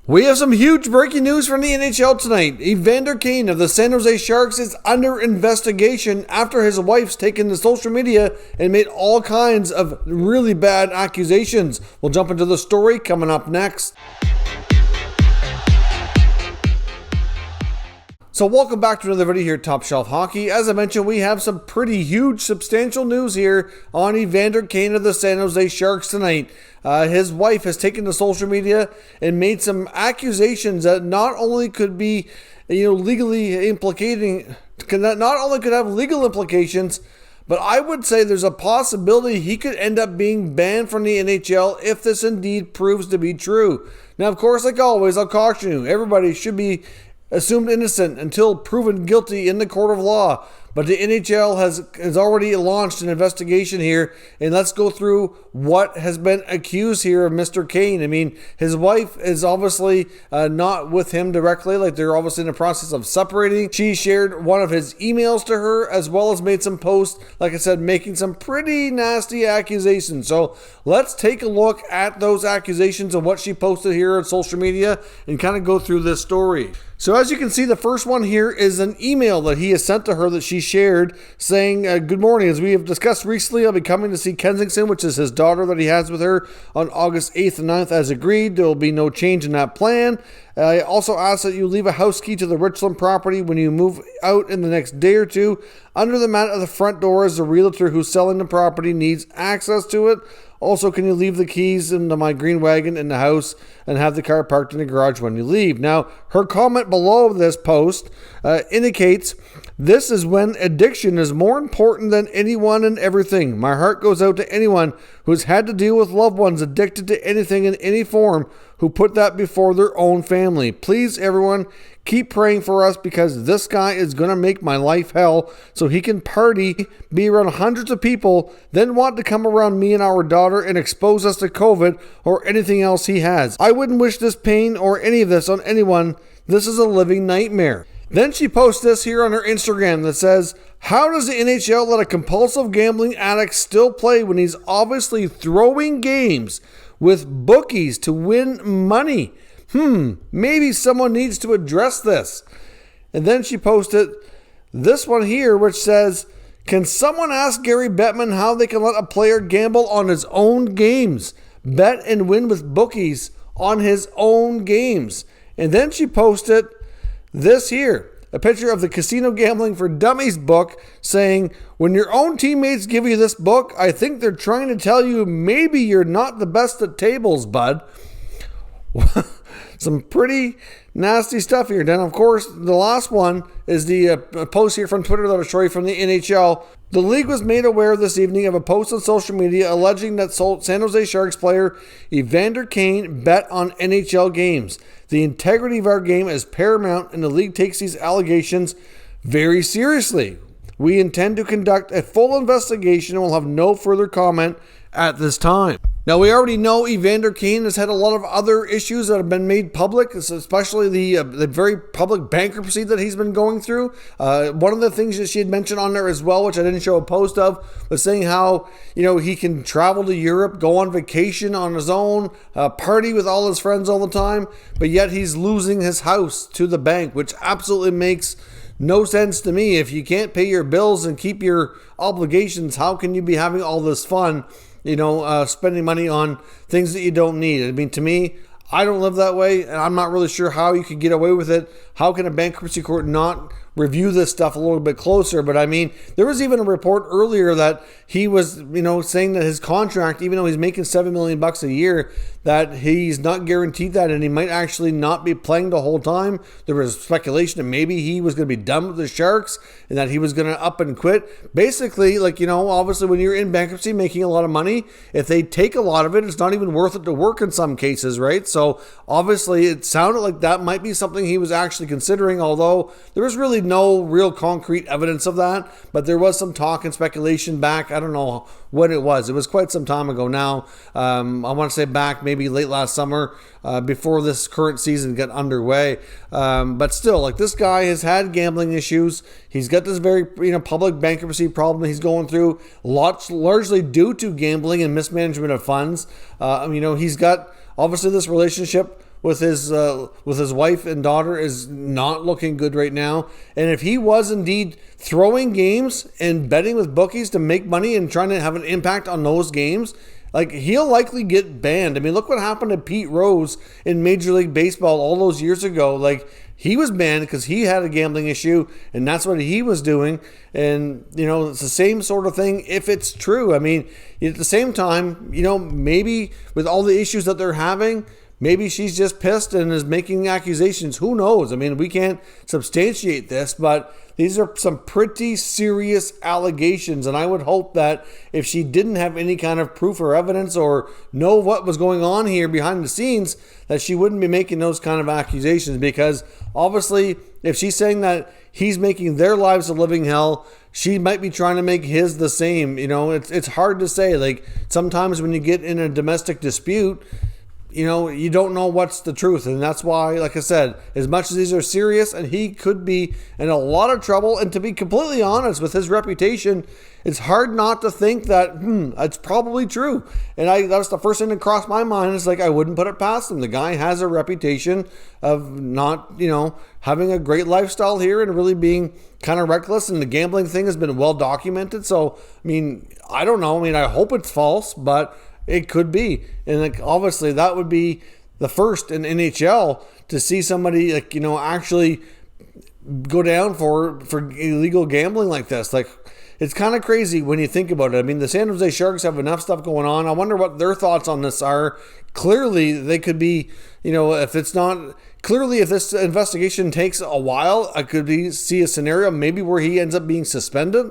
We have some huge breaking news from the NHL tonight. Evander Kane of the San Jose Sharks is under investigation after his wife's taken to social media and made all kinds of really bad accusations. We'll jump into the story coming up next. So welcome back to another video here at Top Shelf Hockey. As I mentioned, we have some pretty huge, substantial news here on Evander Kane of the San Jose Sharks tonight. His wife has taken to social media and made some accusations that not only could be, legally implicating, not only could have legal implications, but I would say there's a possibility he could end up being banned from the NHL if this indeed proves to be true. Now, of course, like always, I'll caution you, everybody should be assumed innocent until proven guilty in the court of law. But the NHL has already launched an investigation here, and let's go through what has been accused here of Mr. Kane. I mean, his wife is obviously not with him directly, like they're obviously in the process of separating. She shared one of his emails to her, as well as made some posts, like I said, making some pretty nasty accusations. So let's take a look at those accusations and what she posted here on social media and kind of go through this story. So as you can see, the first one here is an email that he has sent to her that she shared saying, good morning. As we have discussed recently, I'll be coming to see Kensington, which is his daughter that he has with her, on August 8th and 9th as agreed. There will be no change in that plan. I also ask that you leave a house key to the Richland property when you move out in the next day or two. Under the mat of the front door is the realtor who's selling the property needs access to it. Also, can you leave the keys into my green wagon in the house and have the car parked in the garage when you leave? Now, her comment below this post indicates, this is when addiction is more important than anyone and everything. My heart goes out to anyone who's had to deal with loved ones addicted to anything in any form who put that before their own family. Please, everyone, keep praying for us because this guy is going to make my life hell so he can party, be around hundreds of people, then want to come around me and our daughter and expose us to COVID or anything else he has. I wouldn't wish this pain or any of this on anyone. This is a living nightmare. Then she posts this here on her Instagram that says, how does the NHL let a compulsive gambling addict still play when he's obviously throwing games with bookies to win money? Maybe someone needs to address this. And then she posted this one here, which says, can someone ask Gary Bettman how they can let a player gamble on his own games, bet and win with bookies on his own games? And then she posted this here, a picture of the Casino Gambling for Dummies book saying, when your own teammates give you this book, I think they're trying to tell you maybe you're not the best at tables, bud. Some pretty nasty stuff here. Then, of course, the last one is the post here from Twitter that I'll show you from the NHL. The league was made aware this evening of a post on social media alleging that San Jose Sharks player Evander Kane bet on NHL games. The integrity of our game is paramount, and the league takes these allegations very seriously. We intend to conduct a full investigation and will have no further comment at this time. Now, we already know Evander Kane has had a lot of other issues that have been made public, especially the very public bankruptcy that he's been going through. One of the things that she had mentioned on there as well, which I didn't show a post of, was saying how, he can travel to Europe, go on vacation on his own, party with all his friends all the time, but yet he's losing his house to the bank, which absolutely makes no sense to me. If you can't pay your bills and keep your obligations, how can you be having all this fun? Spending money on things that you don't need. I mean, to me, I don't live that way, and I'm not really sure how you could get away with it. How can a bankruptcy court not review this stuff a little bit closer? But I mean, there was even a report earlier that he was, saying that his contract, even though he's making $7 million a year, that he's not guaranteed that, and he might actually not be playing the whole time. There was speculation that maybe he was going to be done with the Sharks and that he was going to up and quit. Basically, obviously when you're in bankruptcy making a lot of money, if they take a lot of it, it's not even worth it to work in some cases, right? So obviously it sounded like that might be something he was actually considering, although there was really no real concrete evidence of that. But there was some talk and speculation back, I don't know when it was. It was quite some time ago now. I want to say back maybe late last summer, before this current season got underway. But still, this guy has had gambling issues. He's got this very public bankruptcy problem that he's going through, largely due to gambling and mismanagement of funds. He's got obviously this relationship with his wife and daughter is not looking good right now. And if he was indeed throwing games and betting with bookies to make money and trying to have an impact on those games, like, he'll likely get banned. I mean, look what happened to Pete Rose in Major League Baseball all those years ago. Like, he was banned because he had a gambling issue, and that's what he was doing. And, it's the same sort of thing if it's true. I mean, at the same time, maybe with all the issues that they're having, maybe she's just pissed and is making accusations. Who knows? I mean, we can't substantiate this, but these are some pretty serious allegations, and I would hope that if she didn't have any kind of proof or evidence or know what was going on here behind the scenes, that she wouldn't be making those kind of accusations, because obviously if she's saying that he's making their lives a living hell, she might be trying to make his the same. It's hard to say. Like, sometimes when you get in a domestic dispute, you don't know what's the truth. And that's why, like I said, as much as these are serious and he could be in a lot of trouble, and to be completely honest with his reputation, it's hard not to think that, it's probably true. And that was the first thing that crossed my mind. Is like, I wouldn't put it past him. The guy has a reputation of not, having a great lifestyle here and really being kind of reckless. And the gambling thing has been well documented. So, I mean, I don't know. I mean, I hope it's false, but it could be. And like, obviously that would be the first in NHL to see somebody actually go down for illegal gambling like this. Like, it's kind of crazy when you think about it. I mean, the San Jose Sharks have enough stuff going on. I wonder what their thoughts on this are. Clearly they could be, if this investigation takes a while, I could see a scenario maybe where he ends up being suspended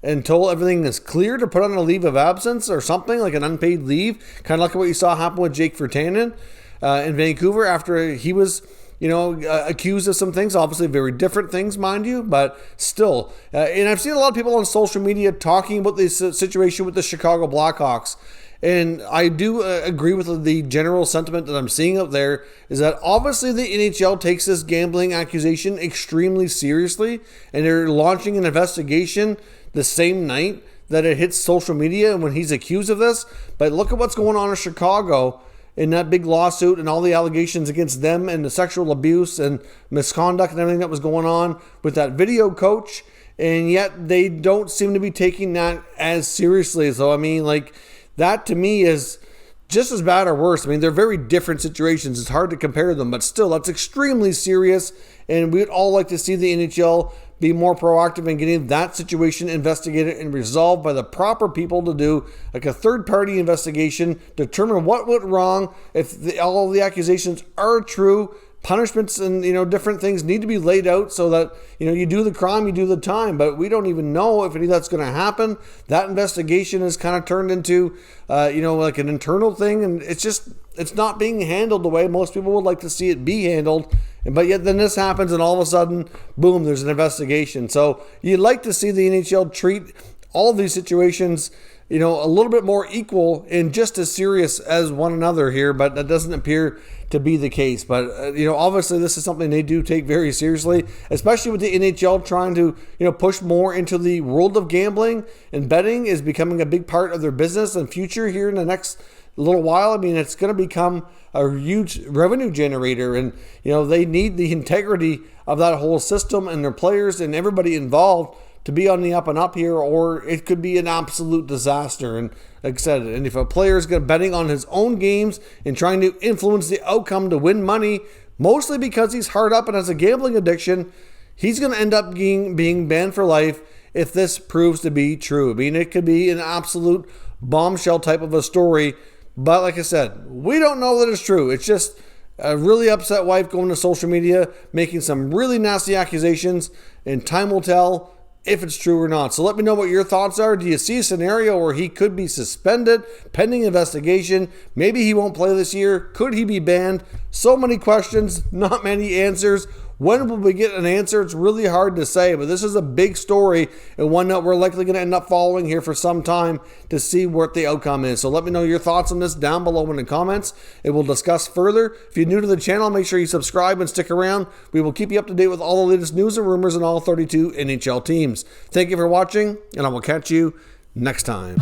until everything is clear, to put on a leave of absence or something, like an unpaid leave, kind of like what you saw happen with Jake Virtanen in Vancouver after he was, accused of some things, obviously very different things, mind you, but still. And I've seen a lot of people on social media talking about this situation with the Chicago Blackhawks. And I do agree with the general sentiment that I'm seeing out there, is that obviously the NHL takes this gambling accusation extremely seriously, and they're launching an investigation the same night that it hits social media and when he's accused of this. But look at what's going on in Chicago in that big lawsuit and all the allegations against them and the sexual abuse and misconduct and everything that was going on with that video coach. And yet they don't seem to be taking that as seriously. So, I mean, like, that to me is just as bad or worse. I mean, they're very different situations. It's hard to compare them, but still, that's extremely serious. And we'd all like to see the NHL be more proactive in getting that situation investigated and resolved by the proper people to do like a third-party investigation, determine what went wrong. If all of the accusations are true, punishments and different things need to be laid out so that you do the crime, you do the time. But we don't even know if any of that's going to happen. That investigation is kind of turned into like an internal thing, and it's not being handled the way most people would like to see it be handled. But yet then this happens, and all of a sudden, boom, there's an investigation. So you'd like to see the NHL treat all of these situations a little bit more equal and just as serious as one another here, but that doesn't appear to be the case. But, obviously this is something they do take very seriously, especially with the NHL trying to, push more into the world of gambling, and betting is becoming a big part of their business and future here in the next little while. I mean, it's going to become a huge revenue generator, and, they need the integrity of that whole system and their players and everybody involved to be on the up and up here, or it could be an absolute disaster. And like I said, and if a player is betting on his own games and trying to influence the outcome to win money, mostly because he's hard up and has a gambling addiction, he's going to end up being banned for life if this proves to be true. I mean, it could be an absolute bombshell type of a story, but like I said, we don't know that it's true. It's just a really upset wife going to social media, making some really nasty accusations, and time will tell if it's true or not. So let me know what your thoughts are. Do you see a scenario where he could be suspended pending investigation? Maybe he won't play this year. Could he be banned? So many questions, not many answers. When will we get an answer? It's really hard to say, but this is a big story and one that we're likely going to end up following here for some time to see what the outcome is. So let me know your thoughts on this down below in the comments, and we'll discuss further. If you're new to the channel, make sure you subscribe and stick around. We will keep you up to date with all the latest news and rumors on all 32 NHL teams. Thank you for watching, and I will catch you next time.